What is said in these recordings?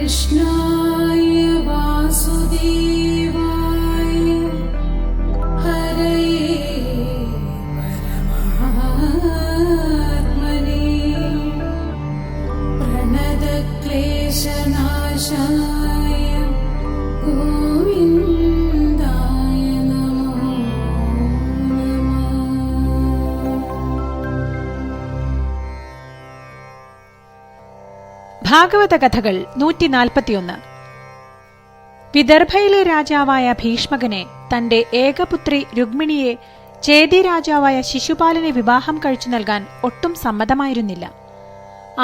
कृष्णाय वासुदेवाय हरये परमात्मने प्रणतक्लेशनाशाय गोविन्दाय नमो ഭാഗവത കഥകൾ 141. വിദർഭയിലെ രാജാവായ ഭീഷ്മകനെ തന്റെ ഏകപുത്രി രുക്മിണിയെ ചേതി രാജാവായ ശിശുപാലനെ വിവാഹം കഴിച്ചു നൽകാൻ ഒട്ടും സമ്മതമായിരുന്നില്ല.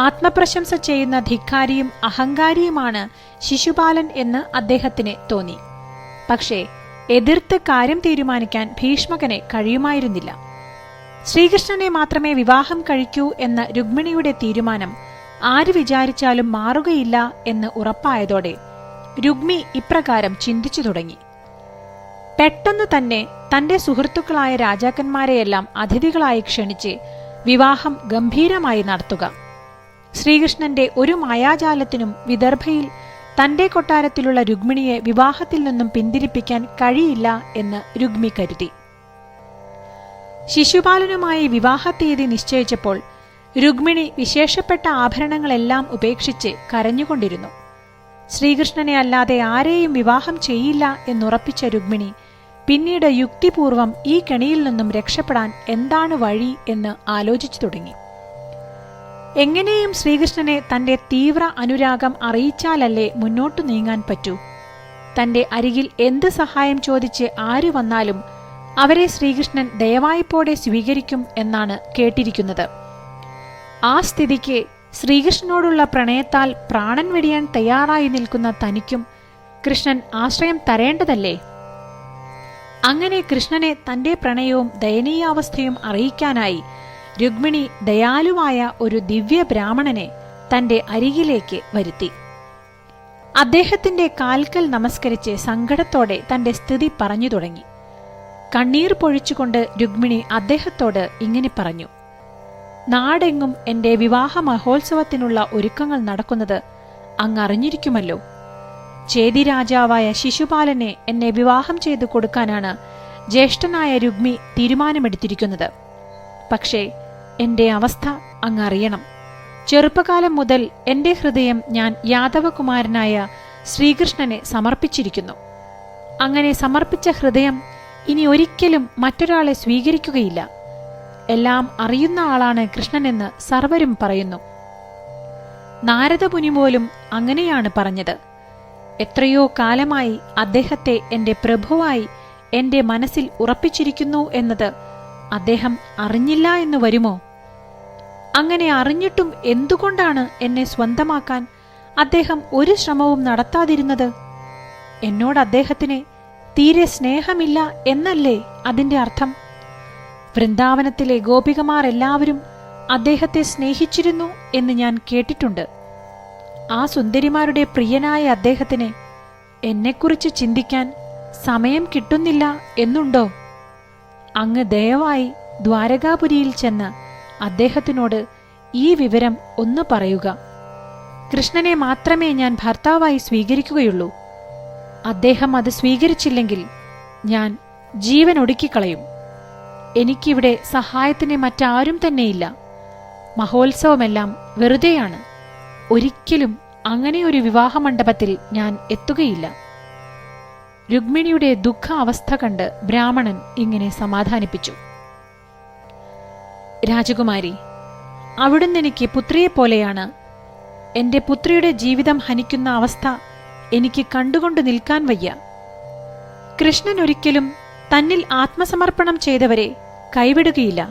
ആത്മപ്രശംസ ചെയ്യുന്ന ധിക്കാരിയും അഹങ്കാരിയുമാണ് ശിശുപാലൻ എന്ന് അദ്ദേഹത്തിന് തോന്നി. പക്ഷേ എതിർത്ത് കാര്യം തീരുമാനിക്കാൻ ഭീഷ്മകനെ കഴിയുമായിരുന്നില്ല. ശ്രീകൃഷ്ണനെ മാത്രമേ വിവാഹം കഴിക്കൂ എന്ന രുക്മിണിയുടെ തീരുമാനം ആര് വിചാരിച്ചാലും മാറുകയില്ല എന്ന് ഉറപ്പായതോടെ രുക്മി ഇപ്രകാരം ചിന്തിച്ചു തുടങ്ങി. പെട്ടെന്ന് തന്നെ തന്റെ സുഹൃത്തുക്കളായ രാജാക്കന്മാരെയെല്ലാം അതിഥികളായി ക്ഷണിച്ച് വിവാഹം ഗംഭീരമായി നടത്തുക. ശ്രീകൃഷ്ണന്റെ ഒരു മായാജാലത്തിനും വിദർഭയിൽ തന്റെ കൊട്ടാരത്തിലുള്ള രുക്മിണിയെ വിവാഹത്തിൽ നിന്നും പിന്തിരിപ്പിക്കാൻ കഴിയില്ല എന്ന് രുക്മി കരുതി. ശിശുപാലനുമായി വിവാഹ തീയതി നിശ്ചയിച്ചപ്പോൾ രുക്മിണി വിശേഷപ്പെട്ട ആഭരണങ്ങളെല്ലാം ഉപേക്ഷിച്ച് കരഞ്ഞുകൊണ്ടിരുന്നു. ശ്രീകൃഷ്ണനെ അല്ലാതെ ആരെയും വിവാഹം ചെയ്യില്ല എന്നുറപ്പിച്ച രുക്മിണി പിന്നീട് യുക്തിപൂർവം ഈ കെണിയിൽ നിന്നും രക്ഷപ്പെടാൻ എന്താണ് വഴി എന്ന് ആലോചിച്ചു തുടങ്ങി. എങ്ങനെയും ശ്രീകൃഷ്ണനെ തന്റെ തീവ്ര അനുരാഗം അറിയിച്ചാലല്ലേ മുന്നോട്ടു നീങ്ങാൻ പറ്റൂ. തന്റെ അരികിൽ എന്ത് സഹായം ചോദിച്ച് ആര് വന്നാലും അവരെ ശ്രീകൃഷ്ണൻ ദയവായ്പോടെ സ്വീകരിക്കും എന്നാണ് കേട്ടിരിക്കുന്നത്. ആ സ്ഥിതിക്ക് ശ്രീകൃഷ്ണനോടുള്ള പ്രണയത്താൽ പ്രാണൻ വെടിയാൻ തയ്യാറായി നിൽക്കുന്ന തനിക്കും കൃഷ്ണൻ ആശ്രയം തരേണ്ടതല്ലേ? അങ്ങനെ കൃഷ്ണനെ തന്റെ പ്രണയവും ദയനീയാവസ്ഥയും അറിയിക്കാനായി രുക്മിണി ദയാലുവായ ഒരു ദിവ്യ ബ്രാഹ്മണനെ തന്റെ അരികിലേക്ക് വരുത്തി. അദ്ദേഹത്തിന്റെ കാൽക്കൽ നമസ്കരിച്ച് സങ്കടത്തോടെ തന്റെ സ്ഥിതി പറഞ്ഞു തുടങ്ങി. കണ്ണീർ പൊഴിച്ചുകൊണ്ട് രുക്മിണി അദ്ദേഹത്തോട് ഇങ്ങനെ പറഞ്ഞു: നാടെങ്ങും എന്റെ വിവാഹ മഹോത്സവത്തിനുള്ള ഒരുക്കങ്ങൾ നടക്കുന്നത് അങ്ങ് അറിഞ്ഞിരിക്കുമല്ലോ. ചേതി രാജാവായ ശിശുപാലനെ എന്നെ വിവാഹം ചെയ്തു കൊടുക്കാനാണ് ജ്യേഷ്ഠനായ രുക്മി തീരുമാനമെടുത്തിരിക്കുന്നത്. പക്ഷേ എന്റെ അവസ്ഥ അങ്ങ് അറിയണം. ചെറുപ്പകാലം മുതൽ എന്റെ ഹൃദയം ഞാൻ യാദവകുമാരനായ ശ്രീകൃഷ്ണനെ സമർപ്പിച്ചിരിക്കുന്നു. അങ്ങനെ സമർപ്പിച്ച ഹൃദയം ഇനി ഒരിക്കലും മറ്റൊരാളെ സ്വീകരിക്കുകയില്ല. എല്ലാം അറിയുന്ന ആളാണ് കൃഷ്ണനെന്ന് സർവരും പറയുന്നു. നാരദമുനി പോലും അങ്ങനെയാണ് പറഞ്ഞത്. എത്രയോ കാലമായി അദ്ദേഹത്തെ എന്റെ പ്രഭുവായി എന്റെ മനസ്സിൽ ഉറപ്പിച്ചിരിക്കുന്നു എന്നത് അദ്ദേഹം അറിഞ്ഞില്ല എന്ന് വരുമോ? അങ്ങനെ അറിഞ്ഞിട്ടും എന്തുകൊണ്ടാണ് എന്നെ സ്വന്തമാക്കാൻ അദ്ദേഹം ഒരു ശ്രമവും നടത്താതിരുന്നത്? എന്നോട് അദ്ദേഹത്തിന് തീരെ സ്നേഹമില്ല എന്നല്ലേ അതിന്റെ അർത്ഥം? വൃന്ദാവനത്തിലെ ഗോപികമാർ എല്ലാവരും അദ്ദേഹത്തെ സ്നേഹിച്ചിരുന്നു എന്ന് ഞാൻ കേട്ടിട്ടുണ്ട്. ആ സുന്ദരിമാരുടെ പ്രിയനായ അദ്ദേഹത്തിന് എന്നെക്കുറിച്ച് ചിന്തിക്കാൻ സമയം കിട്ടുന്നില്ല എന്നുണ്ടോ? അങ്ങ് ദയവായി ദ്വാരകാപുരിയിൽ ചെന്ന് അദ്ദേഹത്തിനോട് ഈ വിവരം ഒന്ന് പറയുക. കൃഷ്ണനെ മാത്രമേ ഞാൻ ഭർത്താവായി സ്വീകരിക്കുകയുള്ളൂ. അദ്ദേഹം അത് സ്വീകരിച്ചില്ലെങ്കിൽ ഞാൻ ജീവൻ ഒടുക്കിക്കളയും. എനിക്കിവിടെ സഹായത്തിന് മറ്റാരും തന്നെയില്ല. മഹോത്സവമെല്ലാം വെറുതെയാണ്. ഒരിക്കലും അങ്ങനെ ഒരു വിവാഹമണ്ഡപത്തിൽ ഞാൻ എത്തുകയില്ല. രുക്മിണിയുടെ ദുഃഖ അവസ്ഥ കണ്ട് ബ്രാഹ്മണൻ ഇങ്ങനെ സമാധാനിപ്പിച്ചു: രാജകുമാരി, അവിടുന്ന് എനിക്ക് പുത്രിയെപ്പോലെയാണ്. എന്റെ പുത്രിയുടെ ജീവിതം ഹനിക്കുന്ന അവസ്ഥ എനിക്ക് കണ്ടുകൊണ്ട് നിൽക്കാൻ വയ്യ. കൃഷ്ണൻ ഒരിക്കലും തന്നിൽ ആത്മസമർപ്പണം ചെയ്തവരെ കൈവിടുകയില്ല.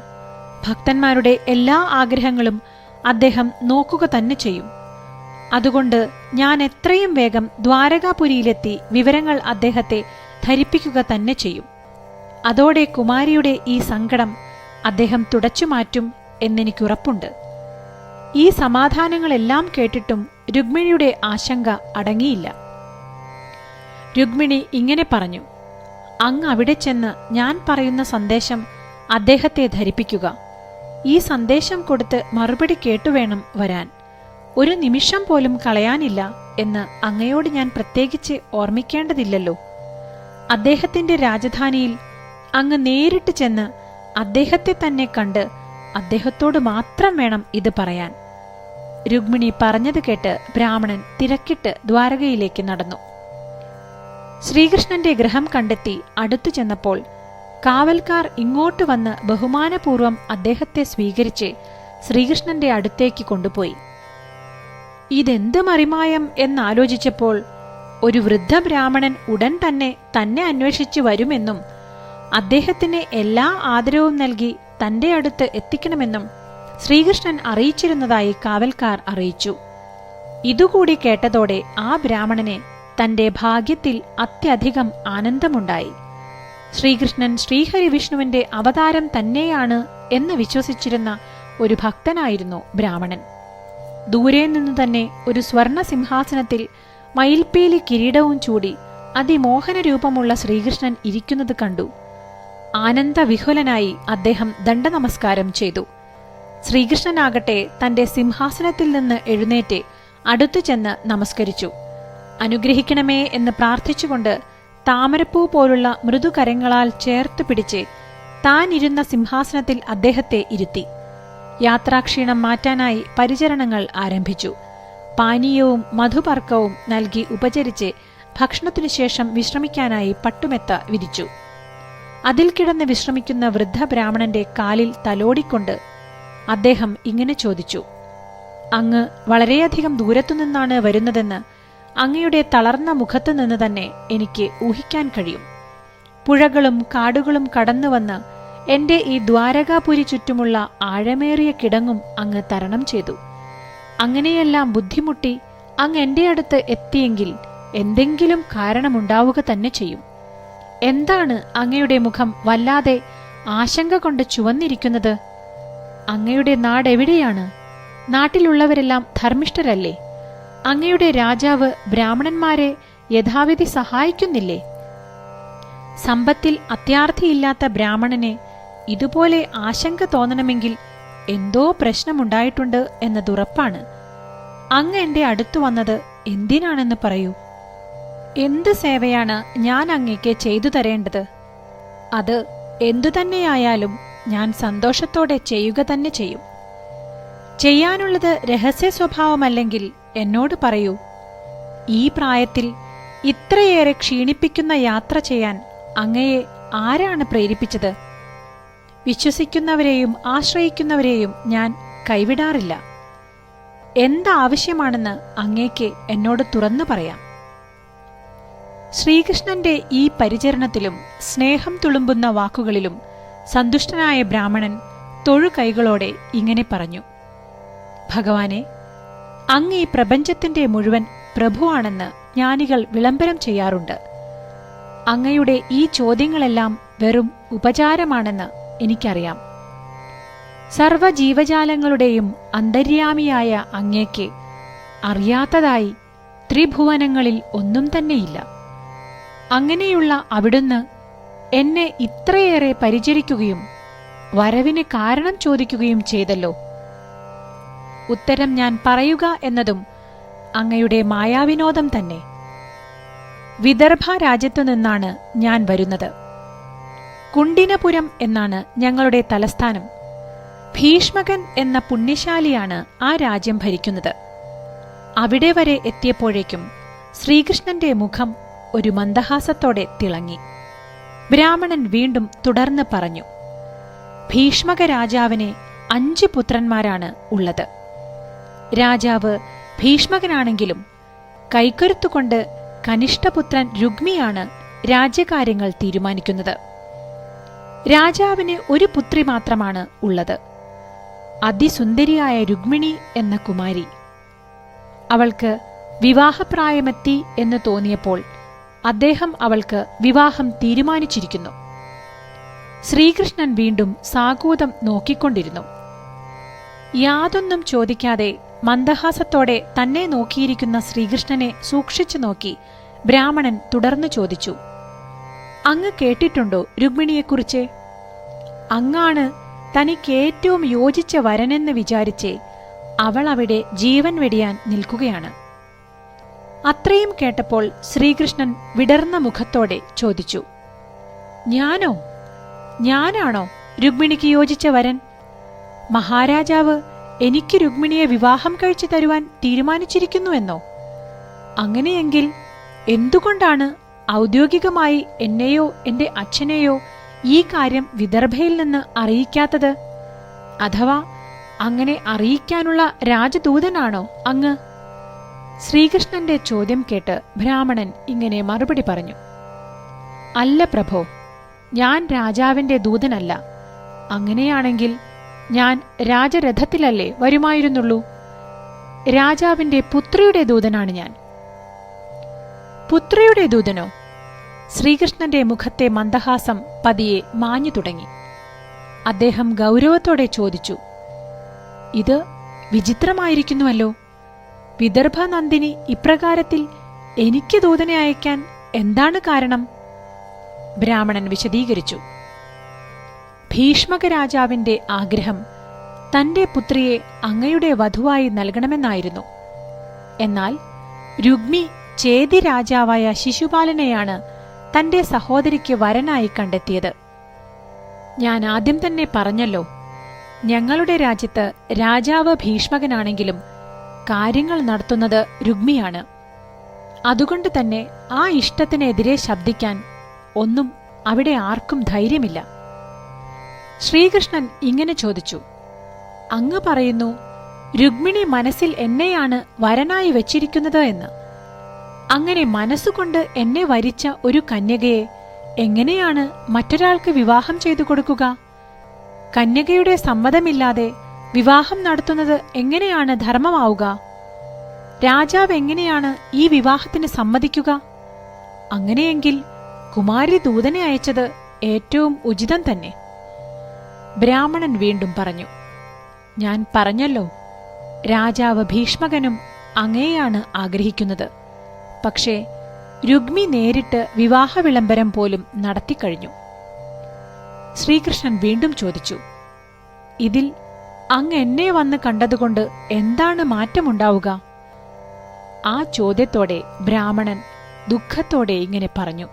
ഭക്തന്മാരുടെ എല്ലാ ആഗ്രഹങ്ങളും അദ്ദേഹം നോക്കുക തന്നെ ചെയ്യും. അതുകൊണ്ട് ഞാൻ എത്രയും വേഗം ദ്വാരകാപുരിയിലെത്തി വിവരങ്ങൾ അദ്ദേഹത്തെ ധരിപ്പിക്കുക തന്നെ ചെയ്യും. അതോടെ കുമാരിയുടെ ഈ സങ്കടം അദ്ദേഹം തുടച്ചുമാറ്റും എന്നെനിക്കുറപ്പുണ്ട്. ഈ സമാധാനങ്ങളെല്ലാം കേട്ടിട്ടും രുക്മിണിയുടെ ആശങ്ക അടങ്ങിയില്ല. രുക്മിണി ഇങ്ങനെ പറഞ്ഞു: അങ്ങ് അവിടെ ചെന്ന് ഞാൻ പറയുന്ന സന്ദേശം അദ്ദേഹത്തെ ധരിപ്പിക്കുക. ഈ സന്ദേശം കൊടുത്ത് മറുപടി കേട്ടുവേണം വരാൻ. ഒരു നിമിഷം പോലും കളയാനില്ല എന്ന് അങ്ങയോട് ഞാൻ പ്രത്യേകിച്ച് ഓർമ്മിക്കേണ്ടതില്ലല്ലോ. അദ്ദേഹത്തിന്റെ രാജധാനിയിൽ അങ്ങ് നേരിട്ട് ചെന്ന് അദ്ദേഹത്തെ തന്നെ കണ്ട് അദ്ദേഹത്തോട് മാത്രം വേണം ഇത് പറയാൻ. രുക്മിണി പറഞ്ഞത് കേട്ട് ബ്രാഹ്മണൻ തിരക്കിട്ട് ദ്വാരകയിലേക്ക് നടന്നു. ശ്രീകൃഷ്ണന്റെ ഗൃഹം കണ്ടെത്തി അടുത്തു ചെന്നപ്പോൾ കാവൽക്കാർ ഇങ്ങോട്ട് വന്ന് ബഹുമാനപൂർവം അദ്ദേഹത്തെ സ്വീകരിച്ച് ശ്രീകൃഷ്ണന്റെ അടുത്തേക്ക് കൊണ്ടുപോയി. ഇതെന്ത് മറിമായം എന്നാലോചിച്ചപ്പോൾ ഒരു വൃദ്ധ ബ്രാഹ്മണൻ ഉടൻ തന്നെ അന്വേഷിച്ചു വരുമെന്നും അദ്ദേഹത്തിന് എല്ലാ ആദരവും നൽകി തന്റെ അടുത്ത് എത്തിക്കണമെന്നും ശ്രീകൃഷ്ണൻ അറിയിച്ചിരുന്നതായി കാവൽക്കാർ അറിയിച്ചു. ഇതുകൂടി കേട്ടതോടെ ആ ബ്രാഹ്മണനെ തന്റെ ഭാഗ്യത്തിൽ അത്യധികം ആനന്ദമുണ്ടായി. ശ്രീകൃഷ്ണൻ ശ്രീഹരി വിഷ്ണുവിന്റെ അവതാരം തന്നെയാണ് എന്ന് വിശ്വസിച്ചിരുന്ന ഒരു ഭക്തനായിരുന്നു ബ്രാഹ്മണൻ. ദൂരെ നിന്നു തന്നെ ഒരു സ്വർണ സിംഹാസനത്തിൽ മയിൽപ്പീലി കിരീടവും ചൂടി അതിമോഹന രൂപമുള്ള ശ്രീകൃഷ്ണൻ ഇരിക്കുന്നത് കണ്ടു. ആനന്ദവിഹുലനായി അദ്ദേഹം ദണ്ഡനമസ്കാരം ചെയ്തു. ശ്രീകൃഷ്ണനാകട്ടെ തന്റെ സിംഹാസനത്തിൽ നിന്ന് എഴുന്നേറ്റ് അടുത്തു ചെന്ന് നമസ്കരിച്ചു. അനുഗ്രഹിക്കണമേ എന്ന് പ്രാർത്ഥിച്ചുകൊണ്ട് താമരപ്പൂ പോലുള്ള മൃദുകരങ്ങളാൽ ചേർത്തു പിടിച്ച് താൻ ഇരുന്ന സിംഹാസനത്തിൽ അദ്ദേഹത്തെ ഇരുത്തി. യാത്രാക്ഷീണം മാറ്റാനായി പരിചരണങ്ങൾ ആരംഭിച്ചു. പാനീയവും മധുപർക്കവും നൽകി ഉപചരിച്ച് ഭക്ഷണത്തിനു ശേഷം വിശ്രമിക്കാനായി പട്ടുമെത്ത വിരിച്ചു. അതിൽ കിടന്ന് വിശ്രമിക്കുന്ന വൃദ്ധ ബ്രാഹ്മണന്റെ കാലിൽ തലോടിക്കൊണ്ട് അദ്ദേഹം ഇങ്ങനെ ചോദിച്ചു: അങ്ങ് വളരെയധികം ദൂരത്തുനിന്നാണ് വരുന്നതെന്ന് അങ്ങയുടെ തളർന്ന മുഖത്തു നിന്ന് തന്നെ എനിക്ക് ഊഹിക്കാൻ കഴിയും. പുഴകളും കാടുകളും കടന്നുവന്ന് എന്റെ ഈ ദ്വാരകാപുരി ചുറ്റുമുള്ള ആഴമേറിയ കിടങ്ങും അങ്ങ് തരണം ചെയ്തു. അങ്ങനെയെല്ലാം ബുദ്ധിമുട്ടി അങ്ങ് എന്റെ അടുത്ത് എത്തിയെങ്കിൽ എന്തെങ്കിലും കാരണമുണ്ടാവുക തന്നെ ചെയ്യും. എന്താണ് അങ്ങയുടെ മുഖം വല്ലാതെ ആശങ്ക കൊണ്ട് ചുവന്നിരിക്കുന്നത്? അങ്ങയുടെ നാടെവിടെയാണ്? നാട്ടിലുള്ളവരെല്ലാം ധർമ്മിഷ്ഠരല്ലേ? അങ്ങയുടെ രാജാവ് ബ്രാഹ്മണന്മാരെ യഥാവിധി സഹായിക്കുന്നില്ലേ? സമ്പത്തിൽ അത്യാർത്ഥിയില്ലാത്ത ബ്രാഹ്മണനെ ഇതുപോലെ ആശങ്ക തോന്നണമെങ്കിൽ എന്തോ പ്രശ്നമുണ്ടായിട്ടുണ്ട് എന്നതുറപ്പാണ്. അങ്ങ് എന്റെ അടുത്തു വന്നത് എന്തിനാണെന്ന് പറയൂ. എന്ത് സേവയാണ് ഞാൻ അങ്ങേക്ക് ചെയ്തു തരേണ്ടത്? അത് എന്തുതന്നെയായാലും ഞാൻ സന്തോഷത്തോടെ ചെയ്യുക തന്നെ ചെയ്യും. ചെയ്യാനുള്ളത് രഹസ്യ സ്വഭാവമല്ലെങ്കിൽ എന്നോട് പറയൂ. ഈ പ്രായത്തിൽ ഇത്രയേറെ ക്ഷീണിപ്പിക്കുന്ന യാത്ര ചെയ്യാൻ അങ്ങയെ ആരാണ് പ്രേരിപ്പിച്ചത്? വിശ്വസിക്കുന്നവരെയും ആശ്രയിക്കുന്നവരെയും ഞാൻ കൈവിടാറില്ല. എന്താവശ്യമാണെന്ന് അങ്ങേക്ക് എന്നോട് തുറന്നു പറയാം. ശ്രീകൃഷ്ണന്റെ ഈ പരിചരണത്തിലും സ്നേഹം തുളുമ്പുന്ന വാക്കുകളിലും സന്തുഷ്ടനായ ബ്രാഹ്മണൻ തൊഴുകൈകളോടെ ഇങ്ങനെ പറഞ്ഞു: ഭഗവാനെ, അങ്ങ് ഈ പ്രപഞ്ചത്തിന്റെ മുഴുവൻ പ്രഭുവാണെന്ന് ജ്ഞാനികൾ വിളംബരം ചെയ്യാറുണ്ട്. അങ്ങയുടെ ഈ ചോദ്യങ്ങളെല്ലാം വെറും ഉപചാരമാണെന്ന് എനിക്കറിയാം. സർവജീവജാലങ്ങളുടെയും അന്തര്യാമിയായ അങ്ങേക്ക് അറിയാത്തതായി ത്രിഭുവനങ്ങളിൽ ഒന്നും തന്നെയില്ല. അങ്ങനെയുള്ള അവിടുന്ന് എന്നെ ഇത്രയേറെ പരിചരിക്കുകയും വരവിന് കാരണം ചോദിക്കുകയും ചെയ്തല്ലോ. ഉത്തരം ഞാൻ പറയുക എന്നതും അങ്ങയുടെ മായാവിനോദം തന്നെ. വിദർഭ രാജ്യത്തു നിന്നാണ് ഞാൻ വരുന്നത്. കുണ്ടിനപുരം എന്നാണ് ഞങ്ങളുടെ തലസ്ഥാനം. ഭീഷ്മകൻ എന്ന പുണ്യശാലിയാണ് ആ രാജ്യം ഭരിക്കുന്നത്. അവിടെ വരെ എത്തിയപ്പോഴേക്കും ശ്രീകൃഷ്ണന്റെ മുഖം ഒരു മന്ദഹാസത്തോടെ തിളങ്ങി. ബ്രാഹ്മണൻ വീണ്ടും തുടർന്ന് പറഞ്ഞു: ഭീഷ്മക രാജാവിന് 5 പുത്രന്മാരാണ് ഉള്ളത്. രാജാവ് ഭീഷ്മകനാണെങ്കിലും കൈക്കരുത്തുകൊണ്ട് കനിഷ്ഠപുത്രൻ രുഗ്മിയാണ് രാജ്യകാര്യങ്ങൾ തീരുമാനിക്കുന്നത്. രാജാവിന് ഒരു പുത്രി മാത്രമാണ് ഉള്ളത്, അതിസുന്ദരിയായ രുഗ്മിണി എന്ന കുമാരി. അവൾക്ക് വിവാഹപ്രായമെത്തി എന്ന് തോന്നിയപ്പോൾ അദ്ദേഹം അവൾക്ക് വിവാഹം തീരുമാനിച്ചിരിക്കുന്നു. ശ്രീകൃഷ്ണൻ വീണ്ടും സാഗൂതം നോക്കിക്കൊണ്ടിരുന്നു. യാതൊന്നും ചോദിക്കാതെ മന്ദഹാസത്തോടെ തന്നെ നോക്കിയിരിക്കുന്ന ശ്രീകൃഷ്ണനെ സൂക്ഷിച്ചു നോക്കി ബ്രാഹ്മണൻ തുടർന്നു ചോദിച്ചു: അങ്ങ് കേട്ടിട്ടുണ്ടോ രുക്മിണിയെക്കുറിച്ച്? അങ്ങാണ് തനിക്ക് ഏറ്റവും യോജിച്ച വരനെന്ന് വിചാരിച്ച് അവൾ അവിടെ ജീവൻ വെടിയാൻ നിൽക്കുകയാണ്. അത്രയും കേട്ടപ്പോൾ ശ്രീകൃഷ്ണൻ വിടർന്ന മുഖത്തോടെ ചോദിച്ചു, ഞാനാണോ രുക്മിണിക്ക് യോജിച്ച വരൻ? മഹാരാജാവ് എനിക്ക് രുക്മിണിയെ വിവാഹം കഴിച്ചു തരുവാൻ തീരുമാനിച്ചിരിക്കുന്നുവെന്നോ? അങ്ങനെയെങ്കിൽ എന്തുകൊണ്ടാണ് ഔദ്യോഗികമായി എന്നെയോ എന്റെ അച്ഛനെയോ ഈ കാര്യം വിദർഭയിൽ നിന്ന് അറിയിക്കാത്തത്? അഥവാ അങ്ങനെ അറിയിക്കാനുള്ള രാജദൂതനാണോ അങ്ങ്? ശ്രീകൃഷ്ണന്റെ ചോദ്യം കേട്ട് ബ്രാഹ്മണൻ ഇങ്ങനെ മറുപടി പറഞ്ഞു, അല്ല പ്രഭോ, ഞാൻ രാജാവിന്റെ ദൂതനല്ല. അങ്ങനെയാണെങ്കിൽ ഞാൻ രാജരഥത്തിലല്ലേ വരുമായിരുന്നുള്ളൂ. രാജാവിന്റെ പുത്രിയുടെ ദൂതനാണ് ഞാൻ. പുത്രിയുടെ ദൂതനോ? ശ്രീകൃഷ്ണന്റെ മുഖത്തെ മന്ദഹാസം പതിയെ മാഞ്ഞു തുടങ്ങി. അദ്ദേഹം ഗൗരവത്തോടെ ചോദിച്ചു, ഇത് വിചിത്രമായിരിക്കുന്നുവല്ലോ. വിദർഭനന്ദിനി ഇപ്രകാരത്തിൽ എനിക്ക് ദൂതനെ അയക്കാൻ എന്താണ് കാരണം? ബ്രാഹ്മണൻ വിശദീകരിച്ചു. ഭീഷ്മക രാജാവിന്റെ ആഗ്രഹം തന്റെ പുത്രിയെ അങ്ങയുടെ വധുവായി നൽകണമെന്നായിരുന്നു. എന്നാൽ രുക്മി ചേതി രാജാവായ ശിശുപാലനെയാണ് തന്റെ സഹോദരിക്ക് വരനായി കണ്ടെത്തിയത്. ഞാൻ ആദ്യം തന്നെ പറഞ്ഞല്ലോ, ഞങ്ങളുടെ രാജ്യത്ത് രാജാവ് ഭീഷ്മകനാണെങ്കിലും കാര്യങ്ങൾ നടത്തുന്നത് രുക്മിയാണ്. അതുകൊണ്ട് തന്നെ ആ ഇഷ്ടത്തിനെതിരെ ശബ്ദിക്കാൻ ഒന്നും അവിടെ ആർക്കും ധൈര്യമില്ല. ശ്രീകൃഷ്ണൻ ഇങ്ങനെ ചോദിച്ചു, അങ്ങ് പറയുന്നു രുക്മിണി മനസ്സിൽ എന്നെയാണ് വരനായി വച്ചിരിക്കുന്നത് എന്ന്. അങ്ങനെ മനസ്സുകൊണ്ട് എന്നെ വരിച്ച ഒരു കന്യകയെ എങ്ങനെയാണ് മറ്റൊരാൾക്ക് വിവാഹം ചെയ്തു കൊടുക്കുക? കന്യകയുടെ സമ്മതമില്ലാതെ വിവാഹം നടത്തുന്നത് എങ്ങനെയാണ് ധർമ്മമാവുക? രാജാവ് എങ്ങനെയാണ് ഈ വിവാഹത്തിന് സമ്മതിക്കുക? അങ്ങനെയെങ്കിൽ കുമാരി ദൂതനെ അയച്ചത് ഏറ്റവും ഉചിതം തന്നെ. ബ്രാഹ്മണൻ വീണ്ടും പറഞ്ഞു, ഞാൻ പറഞ്ഞല്ലോ, രാജാവ് ഭീഷ്മകനും അങ്ങയെയാണ് ആഗ്രഹിക്കുന്നത്. പക്ഷേ രുക്മി നേരിട്ട് വിവാഹ വിളംബരം പോലും നടത്തിക്കഴിഞ്ഞു. ശ്രീകൃഷ്ണൻ വീണ്ടും ചോദിച്ചു, ഇതിൽ അങ്ങ് എന്നെ വന്ന് കണ്ടതുകൊണ്ട് എന്താണ് മാറ്റമുണ്ടാവുക? ആ ചോദ്യത്തോടെ ബ്രാഹ്മണൻ ദുഃഖത്തോടെ ഇങ്ങനെ പറഞ്ഞു,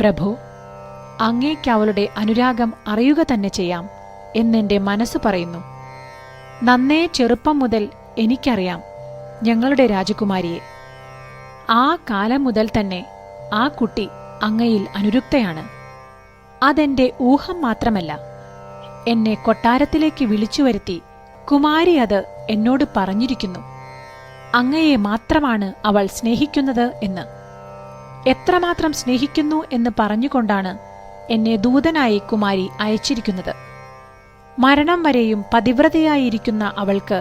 പ്രഭോ, അങ്ങേക്ക് അവളുടെ അനുരാഗം അറിയുക തന്നെ ചെയ്യാം എന്നെന്റെ മനസ്സ് പറയുന്നു. നന്നേ ചെറുപ്പം മുതൽ എനിക്കറിയാം ഞങ്ങളുടെ രാജകുമാരിയെ. ആ കാലം മുതൽ തന്നെ ആ കുട്ടി അങ്ങയിൽ അനുരുക്തയാണ്. അതെന്റെ ഊഹം മാത്രമല്ല, എന്നെ കൊട്ടാരത്തിലേക്ക് വിളിച്ചുവരുത്തി കുമാരി അത് എന്നോട് പറഞ്ഞിരിക്കുന്നു. അങ്ങയെ മാത്രമാണ് അവൾ സ്നേഹിക്കുന്നത് എന്ന്. എത്രമാത്രം സ്നേഹിക്കുന്നു എന്ന് പറഞ്ഞുകൊണ്ടാണ് എന്നെ ദൂതനായി കുമാരി അയച്ചിരിക്കുന്നത്. മരണം വരെയും പതിവ്രതയായിരിക്കുന്ന അവൾക്ക്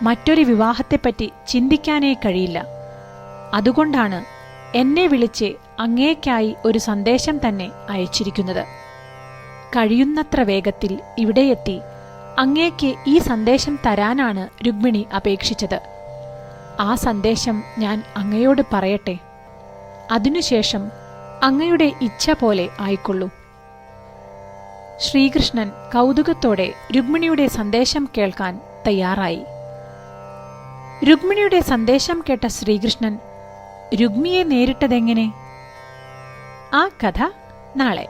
മറ്റൊരു വിവാഹത്തെപ്പറ്റി ചിന്തിക്കാനേ കഴിയില്ല. അതുകൊണ്ടാണ് എന്നെ വിളിച്ച് അങ്ങേക്കായി ഒരു സന്ദേശം തന്നെ അയച്ചിരിക്കുന്നത്. കഴിയുന്നത്ര വേഗത്തിൽ ഇവിടെയെത്തി അങ്ങേക്ക് ഈ സന്ദേശം തരാനാണ് രുക്മിണി അപേക്ഷിച്ചത്. ആ സന്ദേശം ഞാൻ അങ്ങയോട് പറയട്ടെ. അതിനുശേഷം അങ്ങയുടെ ഇച്ഛ പോലെ ആയിക്കൊള്ളൂ. ശ്രീകൃഷ്ണൻ കൗതുകത്തോടെ രുക്മിണിയുടെ സന്ദേശം കേൾക്കാൻ തയ്യാറായി. രുക്മിണിയുടെ സന്ദേശം കേട്ട ശ്രീകൃഷ്ണൻ രുക്മിയെ നേരിട്ടതെങ്ങനെ? ആ കഥ നാളെ.